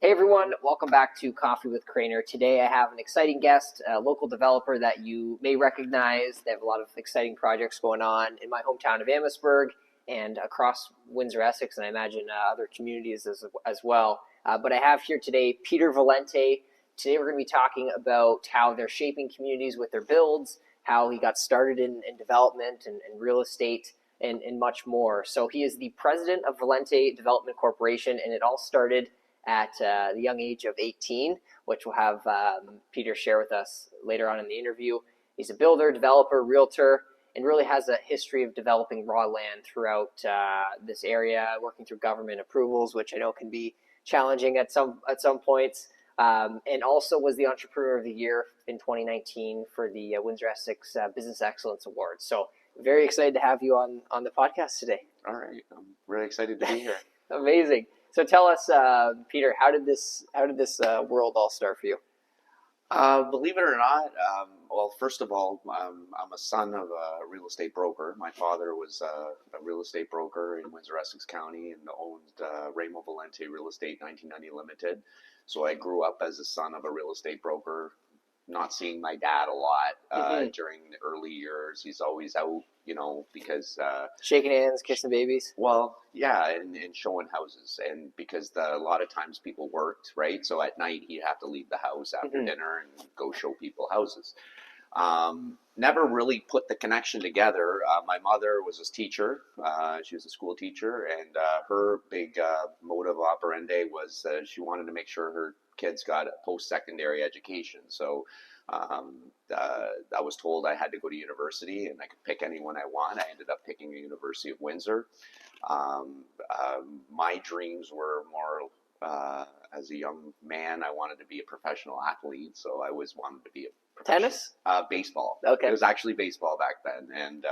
Hey everyone, welcome back to Coffee with Craner. Today I have an exciting guest, a local developer that you may recognize. They have a lot of exciting projects going on in my hometown of Amherstburg and across Windsor, Essex, and I imagine other communities as well. But I have here today Peter Valente. Today we're going to be talking about how they're shaping communities with their builds, how he got started in development and real estate, and much more. So he is the president of Valente Development Corporation, and it all started at the young age of 18, which we'll have Peter share with us later on in the interview. He's a builder, developer, realtor, and really has a history of developing raw land throughout this area, working through government approvals, which I know can be challenging at some points. And also was the Entrepreneur of the Year in 2019 for the Windsor Essex Business Excellence Award. So very excited to have you on the podcast today. All right, I'm really excited to be here. Amazing. So tell us, Peter, how did this world all start for you? Believe it or not, well, first of all, I'm a son of a real estate broker. My father was a real estate broker in Windsor, Essex County, and owned Ramo Valente Real Estate 1990 Limited. So I grew up as a son of a real estate broker, not seeing my dad a lot during the early years. He's always out, because shaking hands, kissing babies. Well, yeah, and showing houses, and because a lot of times people worked, right? So at night he'd have to leave the house after dinner and go show people houses. Never really put the connection together. My mother was a teacher. She was a school teacher, and her big motive operandi was she wanted to make sure her kids got a post-secondary education. So I was told I had to go to university, and I could pick anyone I want. I ended up picking the University of Windsor. My dreams were more, as a young man, I wanted to be a professional athlete, so I always wanted to be a tennis, baseball. Okay, it was actually baseball back then, and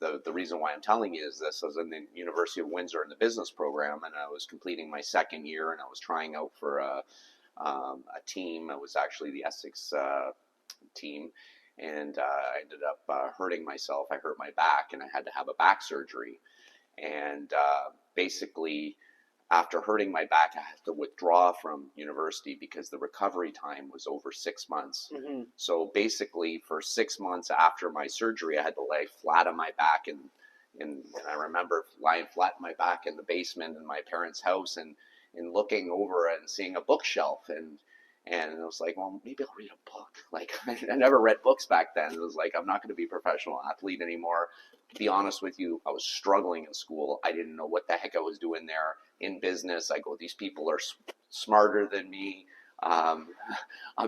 the reason why I'm telling you is this: I was in the University of Windsor in the business program, and I was completing my second year, and I was trying out for a team. It was actually the Essex team, and I ended up hurting myself. I hurt my back, and I had to have a back surgery. And basically, after hurting my back, I had to withdraw from university because the recovery time was over 6 months. So basically, for 6 months after my surgery, I had to lay flat on my back, and I remember lying flat on my back in the basement in my parents' house, and looking over and seeing a bookshelf, and it was like, well, maybe I'll read a book. Like, I never read books back then. It was like, I'm not going to be a professional athlete anymore. To be honest with you, I was struggling in school. I didn't know what the heck I was doing there. In business, I go, these people are smarter than me. I'm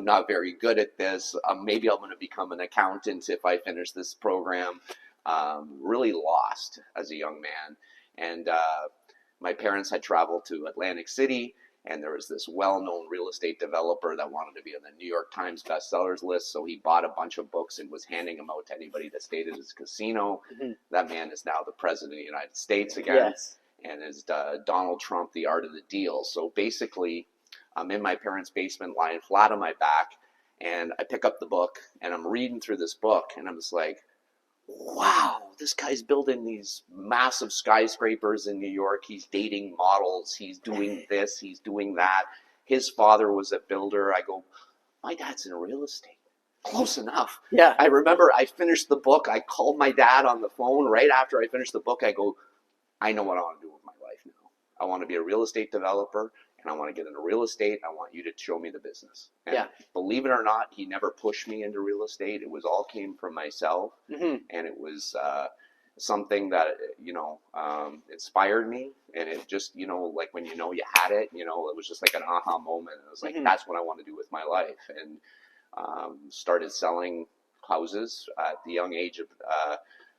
not very good at this. Maybe I'm going to become an accountant if I finish this program. Really lost as a young man. And my parents had traveled to Atlantic City, and there was this well-known real estate developer that wanted to be on the New York Times bestsellers list, so he bought a bunch of books and was handing them out to anybody that stayed at his casino. That man is now the president of the United States again, and is Donald Trump, The Art of the Deal. So basically, I'm in my parents' basement lying flat on my back, and I pick up the book, and I'm reading through this book, and I'm just like, wow, this guy's building these massive skyscrapers in New York. He's dating models. He's doing this. He's doing that. His father was a builder. I go, my dad's in real estate. Close enough. Yeah. I remember I finished the book. I called my dad on the phone right after I finished the book. I go, I know what I want to do with my life now. I want to be a real estate developer, and I want to get into real estate. I want you to show me the business. And believe it or not, he never pushed me into real estate. It was all came from myself, and it was something that inspired me. And it just like when you had it, it was just like an aha moment. It was like that's what I want to do with my life, and started selling houses at the young age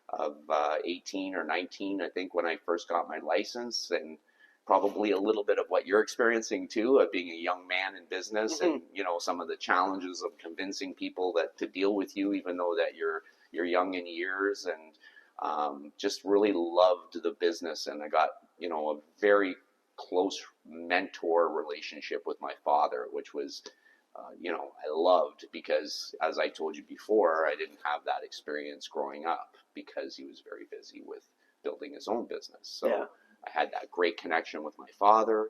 of 18 or 19, I think, when I first got my license, and probably a little bit of what you're experiencing too, of being a young man in business, and some of the challenges of convincing people that to deal with you, even though that you're young in years, and just really loved the business. And I got a very close mentor relationship with my father, which was I loved, because as I told you before, I didn't have that experience growing up because he was very busy with building his own business. So I had that great connection with my father.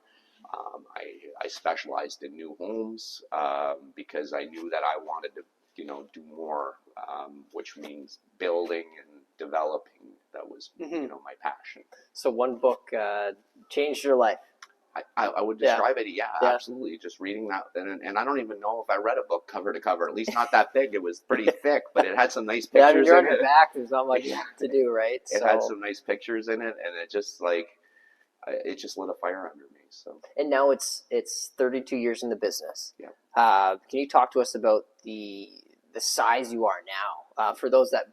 I specialized in new homes because I knew that I wanted to, do more, which means building and developing. That was, my passion. So one book changed your life. I would describe it, yeah, absolutely. Just reading that, and I don't even know if I read a book cover to cover. At least not that thick. It was pretty thick, but it had some nice pictures. Yeah, you're on your back. There's not much to do, right? It had some nice pictures in it, and it just lit a fire under me. So. And now it's 32 years in the business. Yeah. Can you talk to us about the size you are now? For those that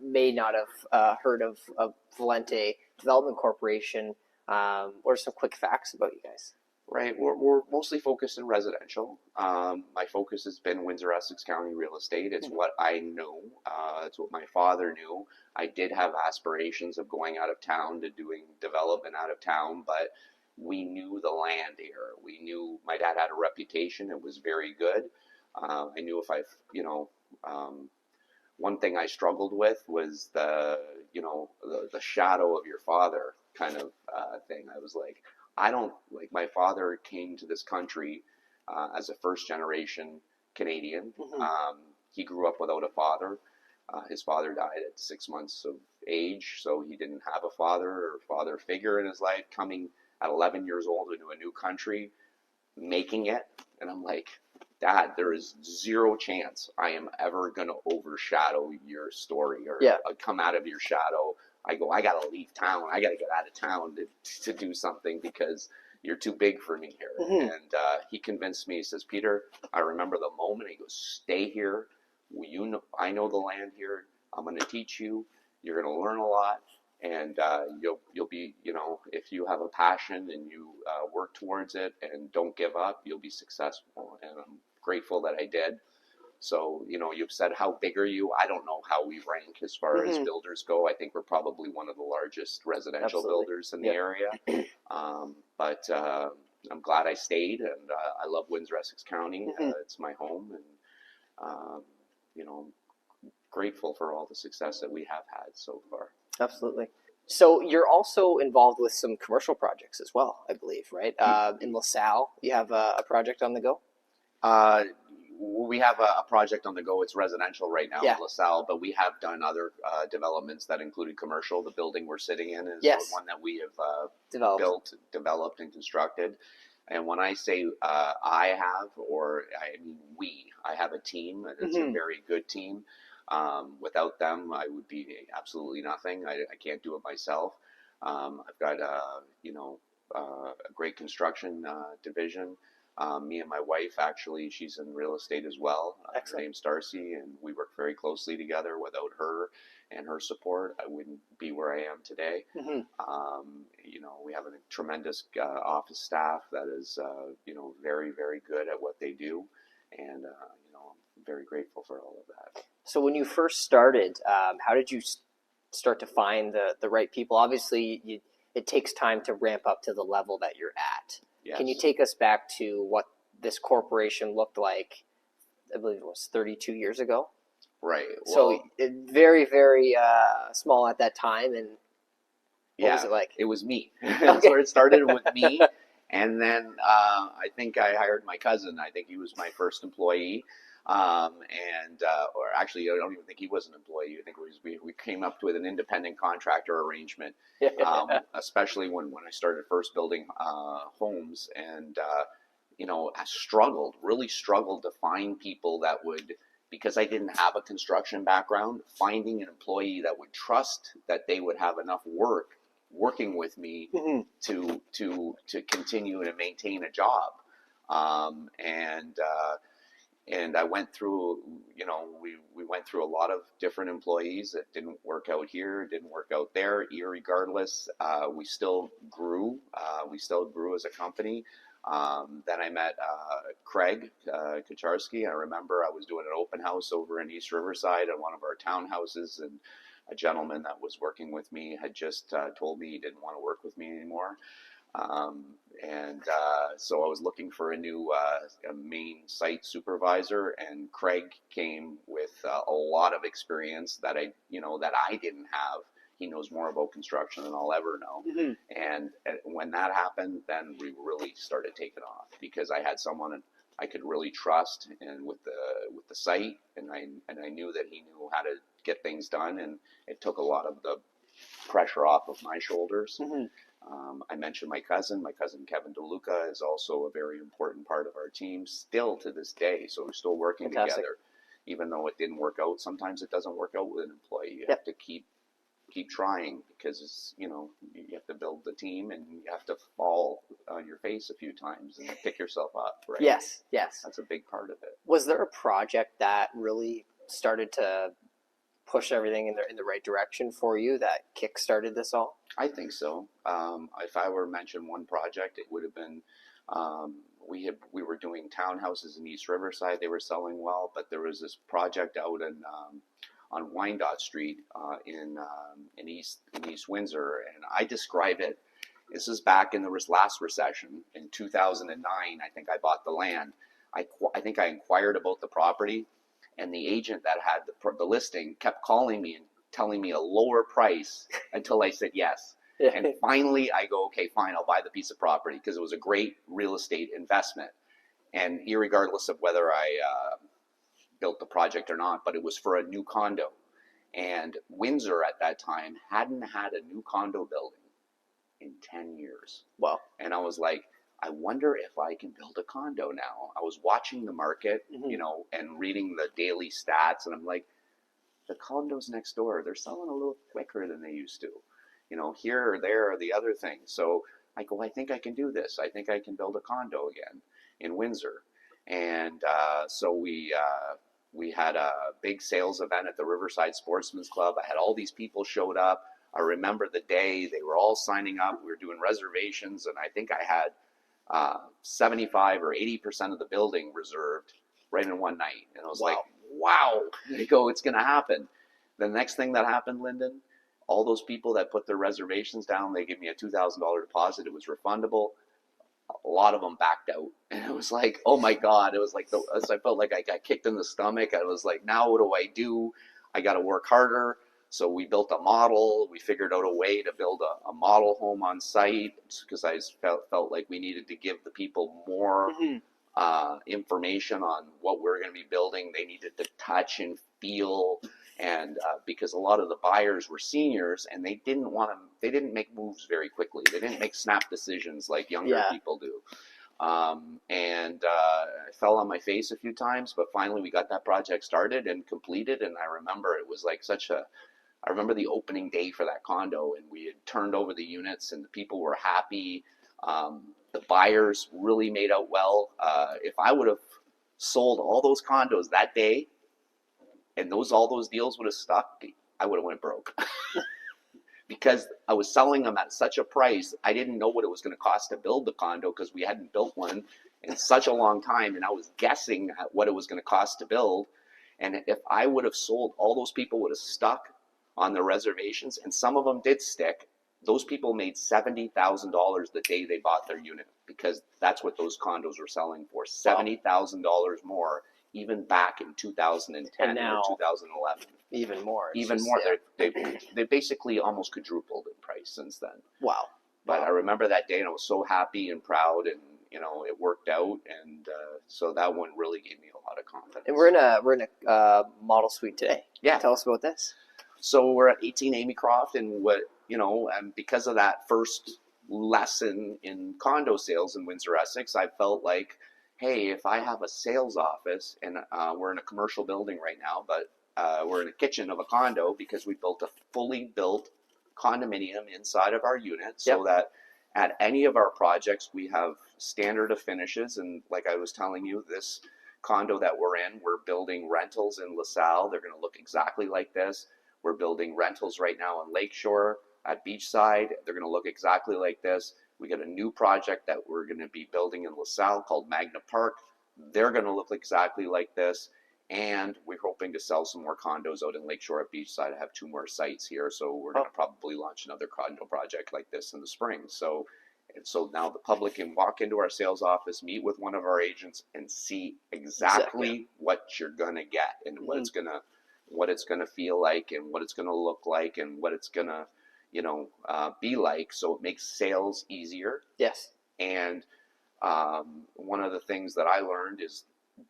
may not have heard of Valente Development Corporation. What are some quick facts about you guys? Right, we're mostly focused in residential. My focus has been Windsor-Essex County real estate. It's what I know. It's what my father knew. I did have aspirations of going out of town to doing development out of town, but we knew the land here. We knew my dad had a reputation. It was very good. I knew if one thing I struggled with was the shadow of your father kind of thing. I was like, my father came to this country as a first generation Canadian. He grew up without a father. His father died at 6 months of age, so he didn't have a father or father figure in his life. Coming at 11 years old into a new country, making it, and I'm like, Dad, there is zero chance I am ever going to overshadow your story or come out of your shadow. I got to leave town. I got to get out of town to do something because you're too big for me here. And he convinced me. He says, Peter, I remember the moment. He goes, stay here. I know the land here. I'm going to teach you. You're going to learn a lot. And you'll be, if you have a passion and you work towards it and don't give up, you'll be successful. And I'm grateful that I did. So, you've said, how big are you? I don't know how we rank as far as builders go. I think we're probably one of the largest residential builders in the area. But I'm glad I stayed, and I love Windsor-Essex County. It's my home, and, I'm grateful for all the success that we have had so far. Absolutely. So you're also involved with some commercial projects as well, I believe, right? In LaSalle, you have a project on the go? We have a project on the go. It's residential right now in LaSalle, but we have done other developments that included commercial. The building we're sitting in is one that we have developed, and constructed. And when I say I have a team. It's a very good team. Without them, I would be absolutely nothing. I can't do it myself. I've got a great construction division. Me and my wife, actually, she's in real estate as well. Her name's Darcy, and we work very closely together. Without her and her support, I wouldn't be where I am today. We have a tremendous office staff that is, very, very good at what they do, and I'm very grateful for all of that. So when you first started, how did you start to find the right people? Obviously, it takes time to ramp up to the level that you're at. Yes. Can you take us back to what this corporation looked like, I believe it was 32 years ago? Right. So very, very small at that time. And what was it like? It was me. So it started with me. And then I think I hired my cousin. I think he was my first employee. Or actually, I don't even think he was an employee. I think we came up with an independent contractor arrangement, especially when I started first building homes. And, I really struggled to find people that would, because I didn't have a construction background, finding an employee that would trust that they would have enough working with me to continue to maintain a job. And I went through, we went through a lot of different employees that didn't work out here, didn't work out there. Irregardless, we still grew. We still grew as a company. Then I met Craig Kacharski. I remember I was doing an open house over in East Riverside at one of our townhouses, and a gentleman that was working with me had just told me he didn't want to work with me anymore. So I was looking for a new a main site supervisor, and Craig came with a lot of experience that I didn't have he knows more about construction than I'll ever know. Mm-hmm. And when that happened, then we really started taking off because I had someone I could really trust, and with the site, and I knew that he knew how to get things done, and it took a lot of the pressure off of my shoulders. Mm-hmm. I mentioned my cousin Kevin DeLuca is also a very important part of our team still to this day. So we're still working Fantastic. together, even though it didn't work out. Sometimes it doesn't work out with an employee. You have to keep trying, because it's, you have to build the team, and you have to fall on your face a few times and pick yourself up, right? Yes. That's a big part of it. Was there a project that really started to push everything in the right direction for you that kick-started this all? I think so. If I were to mention one project, it would have been, we were doing townhouses in East Riverside. They were selling well, but there was this project out on Wyandotte Street in East Windsor, and I describe it. This is back in the last recession in 2009. I think I bought the land. I think I inquired about the property, and the agent that had the listing kept calling me and telling me a lower price until I said yes. And finally I go, okay, fine, I'll buy the piece of property, because it was a great real estate investment. And irregardless of whether I built the project or not, but it was for a new condo. And Windsor at that time hadn't had a new condo building in 10 years. Wow. And I was like, I wonder if I can build a condo now. I was watching the market, and reading the daily stats, and I'm like, the condos next door, they're selling a little quicker than they used to. Here or there or the other thing. So I go, I think I can do this. I think I can build a condo again in Windsor. And so we had a big sales event at the Riverside Sportsman's Club. I had all these people showed up. I remember the day they were all signing up. We were doing reservations, and I think I had 75 or 80% of the building reserved right in one night. And I was like, wow. I go, it's going to happen. The next thing that happened, Lyndon, all those people that put their reservations down, they gave me a $2,000 deposit. It was refundable. A lot of them backed out. And it was like, oh my God. It was like, I felt like I got kicked in the stomach. I was like, now what do I do? I got to work harder. So we built a model. We figured out a way to build a model home on site, because I felt like we needed to give the people more information on what we're going to be building. They needed to touch and feel, and because a lot of the buyers were seniors, and they didn't make moves very quickly. They didn't make snap decisions like younger people do. And I fell on my face a few times, but finally we got that project started and completed. And I remember it was like I remember the opening day for that condo, and we had turned over the units, and the people were happy. The buyers really made out well. If I would have sold all those condos that day, and all those deals would have stuck, I would have went broke. Because I was selling them at such a price, I didn't know what it was going to cost to build the condo, because we hadn't built one in such a long time, and I was guessing at what it was going to cost to build. And if I would have sold, all those people would have stuck on the reservations, and some of them did stick. Those people made $70,000 the day they bought their unit, because that's what those condos were selling for, $70,000 more, even back in 2010 and now, or 2011. Even more. Even more. They basically almost quadrupled in price since then. Wow. But I remember that day, and I was so happy and proud, and it worked out, and so that one really gave me a lot of confidence. And we're in a model suite today. Yeah. Tell us about this. So we're at 18 Amy Croft, and and because of that first lesson in condo sales in Windsor, Essex, I felt like, hey, if I have a sales office, and we're in a commercial building right now, but we're in a kitchen of a condo, because we built a fully built condominium inside of our unit, so that at any of our projects we have standard of finishes. And like I was telling you, this condo that we're building rentals in LaSalle. They're going to look exactly like this. We're building rentals right now on Lakeshore at Beachside. They're going to look exactly like this. We got a new project that we're going to be building in LaSalle called Magna Park. They're going to look exactly like this. And we're hoping to sell some more condos out in Lakeshore at Beachside. I have 2 more sites here, so we're going to probably launch another condo project like this in the spring. So now the public can walk into our sales office, meet with one of our agents, and see exactly what you're going to get and what it's going to what it's going to feel like and what it's going to look like and what it's going to, be like. So it makes sales easier. Yes. And one of the things that I learned is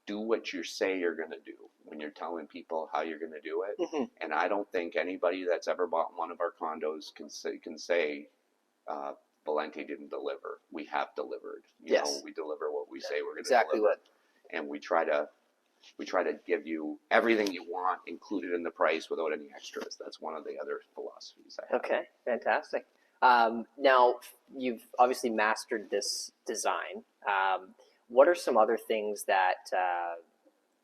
do what you say you're going to do when you're telling people how you're going to do it. Mm-hmm. And I don't think anybody that's ever bought one of our condos can say Valente didn't deliver. We have delivered. Yes. We deliver what we say we're going to Exactly deliver. what. And we try to give you everything you want included in the price without any extras. That's one of the other philosophies I have. Okay, fantastic. Now, you've obviously mastered this design. What are some other things that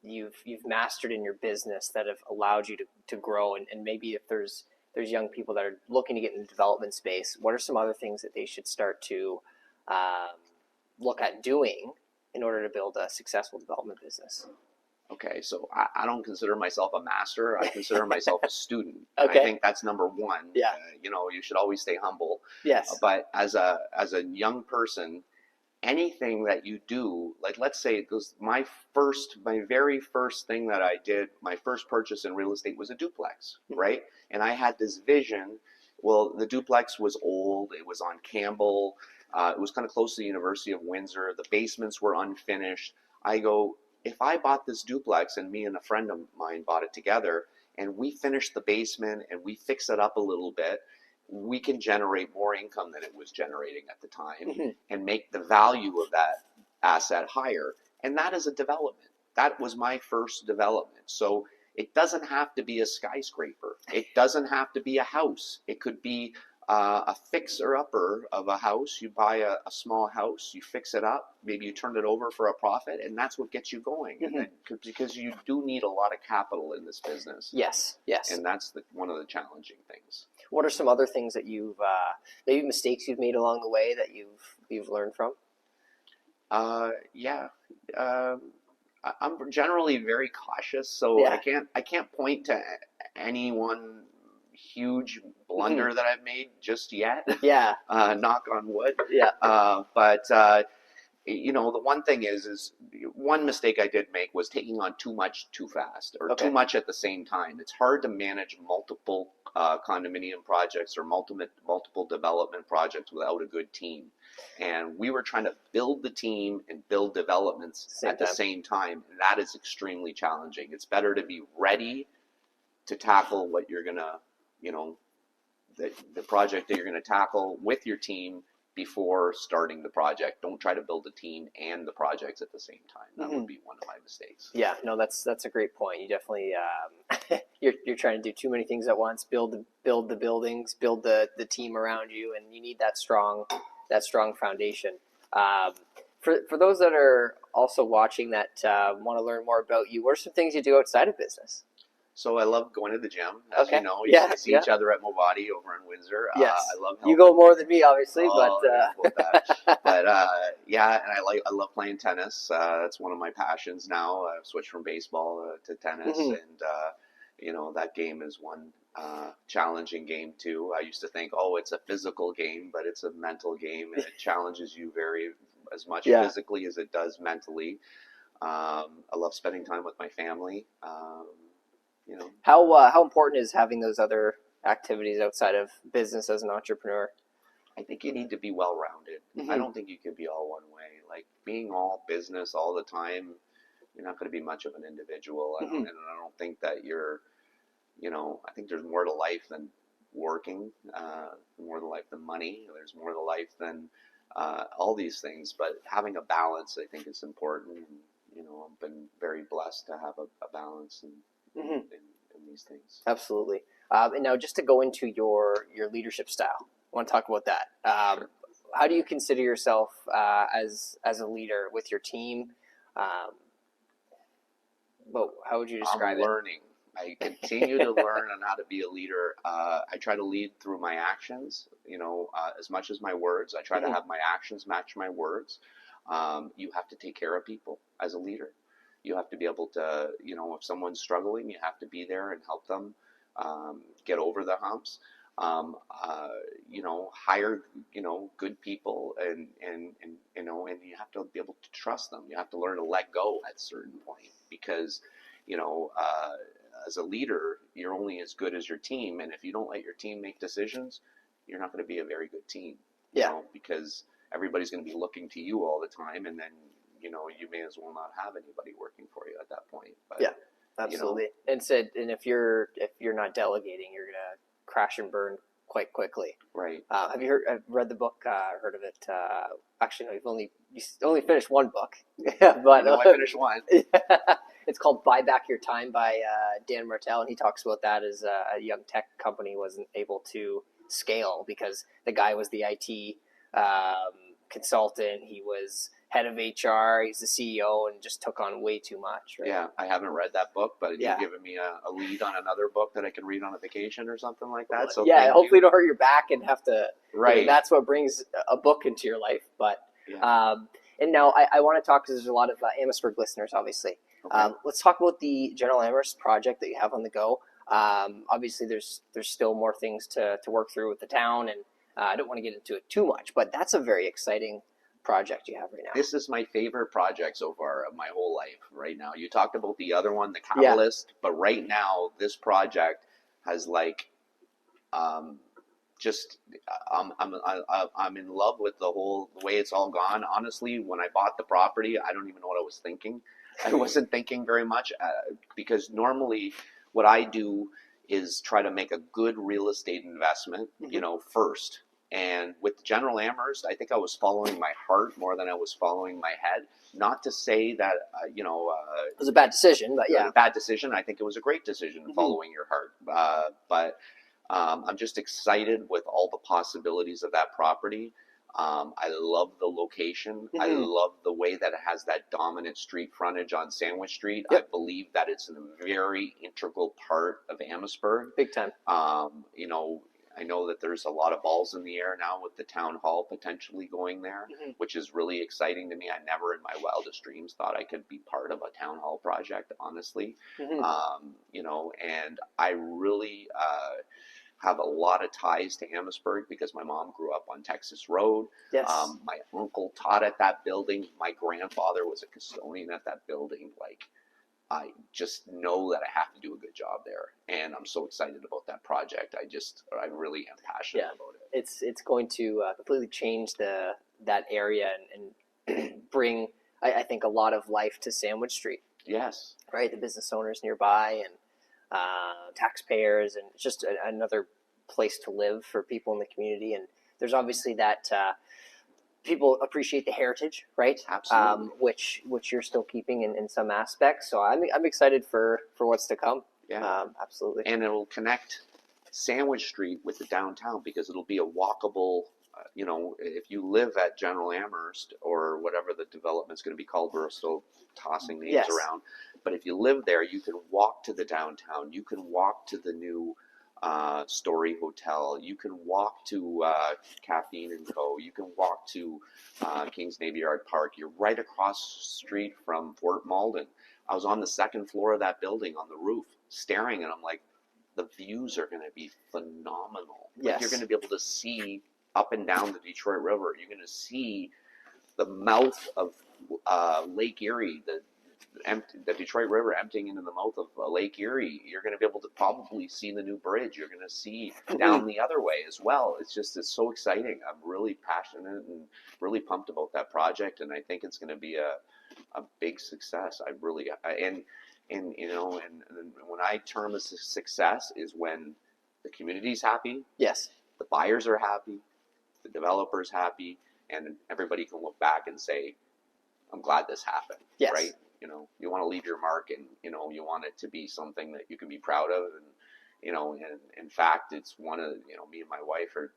you've mastered in your business that have allowed you to grow? And maybe if there's young people that are looking to get in the development space, what are some other things that they should start to look at doing in order to build a successful development business? Okay, so I don't consider myself a master. I consider myself a student. Okay. I think that's number one. Yeah. You should always stay humble. Yes. But as a young person, anything that you do, like let's say it goes, my very first thing that I did, my first purchase in real estate was a duplex, right? And I had this vision. Well, the duplex was old. It was on Campbell. It was kind of close to the University of Windsor. The basements were unfinished. I go, if I bought this duplex and me and a friend of mine bought it together and we finished the basement and we fix it up a little bit, we can generate more income than it was generating at the time and make the value of that asset higher. And that is a development. That was my first development. So it doesn't have to be a skyscraper. It doesn't have to be a house. It could be a fixer-upper of a house. You buy a small house, you fix it up, maybe you turn it over for a profit, and that's what gets you going. Because you do need a lot of capital in this business. Yes. And that's one of the challenging things. What are some other things that maybe mistakes you've made along the way that you've learned from? I'm generally very cautious, so Yeah. I can't point to any one huge blunder that I've made just yet. Yeah. Knock on wood. Yeah. But the one thing is one mistake I did make was taking on too much too fast or too much at the same time. It's hard to manage multiple condominium projects or multiple development projects without a good team. And we were trying to build the team and build developments at the same time. And that is extremely challenging. It's better to be ready to tackle what you're going to, the project that you're going to tackle with your team before starting the project. Don't try to build a team and the projects at the same time. That would be one of my mistakes. Yeah, no, that's a great point. You definitely you're trying to do too many things at once. Build the buildings, build the team around you, and you need that strong foundation. For those that are also watching that want to learn more about you, what are some things you do outside of business? So I love going to the gym. As you know, we see each other at Movati over in Windsor. Yes. I love helping. You go more than me, obviously, and I love playing tennis. That's one of my passions now. I've switched from baseball to tennis, and that game is one challenging game too. I used to think, it's a physical game, but it's a mental game, and it challenges you as much physically as it does mentally. I love spending time with my family. How important is having those other activities outside of business as an entrepreneur? I think you need to be well-rounded. I don't think you can be all one way. Like being all business all the time, you're not going to be much of an individual. And I don't think that I think there's more to life than working, more to life than money. There's more to life than all these things. But having a balance, I think, is important. And, I've been very blessed to have a balance in these things. Absolutely. And now just to go into your leadership style, I want to talk about that. Sure. How do you consider yourself as a leader with your team? How would you describe it? I'm learning. I continue to learn on how to be a leader. I try to lead through my actions, as much as my words. I try to have my actions match my words. You have to take care of people as a leader. You have to be able to, if someone's struggling, you have to be there and help them get over the humps. Hire, good people and you have to be able to trust them. You have to learn to let go at a certain point because, as a leader, you're only as good as your team, and if you don't let your team make decisions, you're not going to be a very good team. You know, because everybody's going to be looking to you all the time, and then you may as well not have anybody working for you at that point. But, absolutely. And if you're not delegating, you're going to crash and burn quite quickly. Right. Have you read the book? Heard of it? Actually, no. You only finished one book, but I finished one. It's called "Buy Back Your Time" by Dan Martell, and he talks about that as a young tech company wasn't able to scale because the guy was the IT consultant. He was head of HR. He's the CEO, and just took on way too much. Right? Yeah, I haven't read that book, but you've given me a lead on another book that I can read on a vacation or something like that. So hopefully don't hurt your back and have to. Right. I mean, that's what brings a book into your life. But and now I want to talk because there's a lot of Amherstburg listeners, obviously. Okay. Let's talk about the General Amherst project that you have on the go. Obviously, there's still more things to work through with the town, and I don't want to get into it too much, but that's a very exciting project you have right now. This is my favorite project so far of my whole life right now. You talked about the other one, the Catalyst, but right now this project has I'm in love with the way it's all gone. Honestly, when I bought the property, I don't even know what I was thinking. I wasn't thinking very much because normally what I do is try to make a good real estate investment, first. And with General Amherst, I think I was following my heart more than I was following my head. Not to say that, it was a bad decision, but a bad decision. I think it was a great decision following your heart. But I'm just excited with all the possibilities of that property. I love the location. I love the way that it has that dominant street frontage on Sandwich Street. I believe that it's a very integral part of Amherstburg. Big time. I know that there's a lot of balls in the air now with the town hall potentially going there, which is really exciting to me. I never in my wildest dreams thought I could be part of a town hall project, honestly. And I really have a lot of ties to Amherstburg because my mom grew up on Texas Road. Yes. My uncle taught at that building. My grandfather was a custodian at that building. I just know that I have to do a good job there, and I'm so excited about that project. I really am passionate about it. It's going to completely change that area and bring, I think, a lot of life to Sandwich Street. Yes. Right, the business owners nearby and taxpayers, and it's just another place to live for people in the community. And there's obviously that. People appreciate the heritage, right? Absolutely. Which you're still keeping in some aspects. So I'm excited for what's to come. Yeah, absolutely. And it'll connect Sandwich Street with the downtown because it'll be a walkable. If you live at General Amherst or whatever the development's going to be called, we're still tossing names around. But if you live there, you can walk to the downtown. You can walk to the new Story Hotel. You can walk to Caffeine and Co. You can walk to Kings Navy Yard Park. You're right across the street from Fort Malden. I was on the second floor of that building on the roof staring, and I'm like, the views are going to be phenomenal. Yes. You're going to be able to see up and down the Detroit River. You're going to see the mouth of Lake Erie, the Detroit River emptying into the mouth of Lake Erie. You're going to be able to probably see the new bridge. You're going to see down the other way as well. It's so exciting. I'm really passionate and really pumped about that project, and I think it's going to be a big success. And when I term a success is when the community's happy. Yes. The buyers are happy, the developer's happy, and everybody can look back and say, I'm glad this happened. Yes. Right? You want to leave your mark, and you want it to be something that you can be proud of, and in fact, it's one of me and my wife are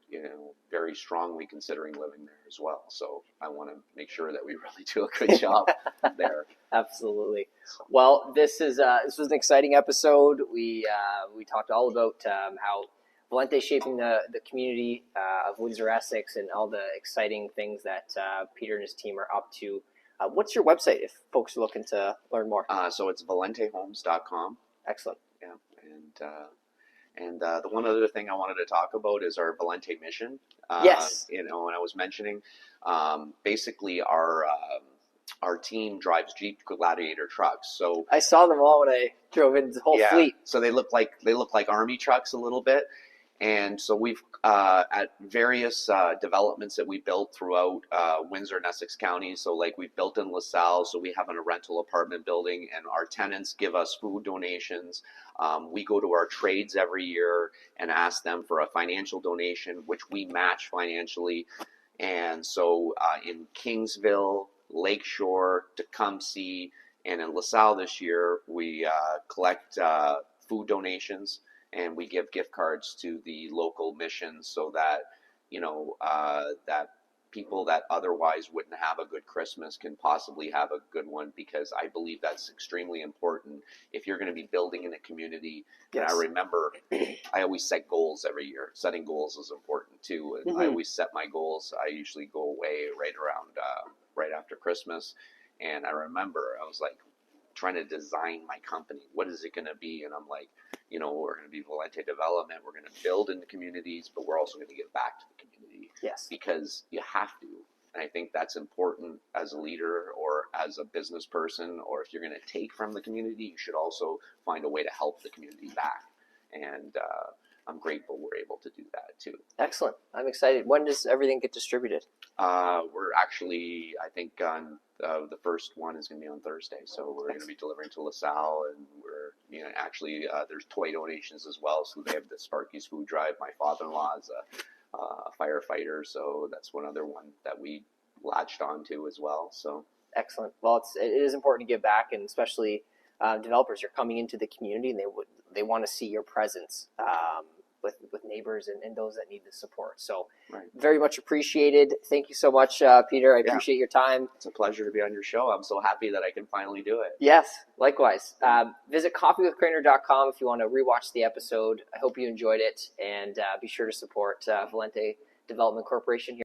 very strongly considering living there as well. So I want to make sure that we really do a good job there. Absolutely. Well, this was an exciting episode. We talked all about how Valente is shaping the community of Windsor, Essex, and all the exciting things that Peter and his team are up to. What's your website if folks are looking to learn more? So it's valentehomes.com. Excellent. Yeah, and the one other thing I wanted to talk about is our Valente mission. Yes. When I was mentioning, basically our our team drives Jeep Gladiator trucks. So I saw them all when I drove in, the whole fleet. so they look like army trucks a little bit. And so we've at various developments that we built throughout Windsor and Essex counties. So like we've built in LaSalle, so we have a rental apartment building, and our tenants give us food donations. We go to our trades every year and ask them for a financial donation, which we match financially. And so in Kingsville, Lakeshore, Tecumseh, and in LaSalle this year, we collect food donations, and we give gift cards to the local missions so that, that people that otherwise wouldn't have a good Christmas can possibly have a good one, because I believe that's extremely important if you're going to be building in a community. Yes. And I remember I always set goals every year. Setting goals is important too. And I always set my goals. I usually go away right after Christmas. And I remember I was like trying to design my company. What is it going to be? And I'm like, we're going to be Valente Development. We're going to build in the communities, but we're also going to give back to the community. Yes. Because you have to. And I think that's important as a leader or as a business person, or if you're going to take from the community, you should also find a way to help the community back. And I'm grateful we're able to do that too. Excellent. I'm excited. When does everything get distributed? We're actually, I think, on the first one is going to be on Thursday. So we're going to be delivering to LaSalle, and we're, actually, there's toy donations as well. So they have the Sparky's food drive. My father-in-law is a firefighter, so that's one other one that we latched onto as well. So excellent. Well, it is important to give back, and especially developers are coming into the community, and they want to see your presence with neighbors and those that need the support. So very much appreciated. Thank you so much, Peter. I appreciate your time. It's a pleasure to be on your show. I'm so happy that I can finally do it. Yes, likewise. Visit coffeewithcrainer.com if you want to rewatch the episode. I hope you enjoyed it, and be sure to support Valente Development Corporation here.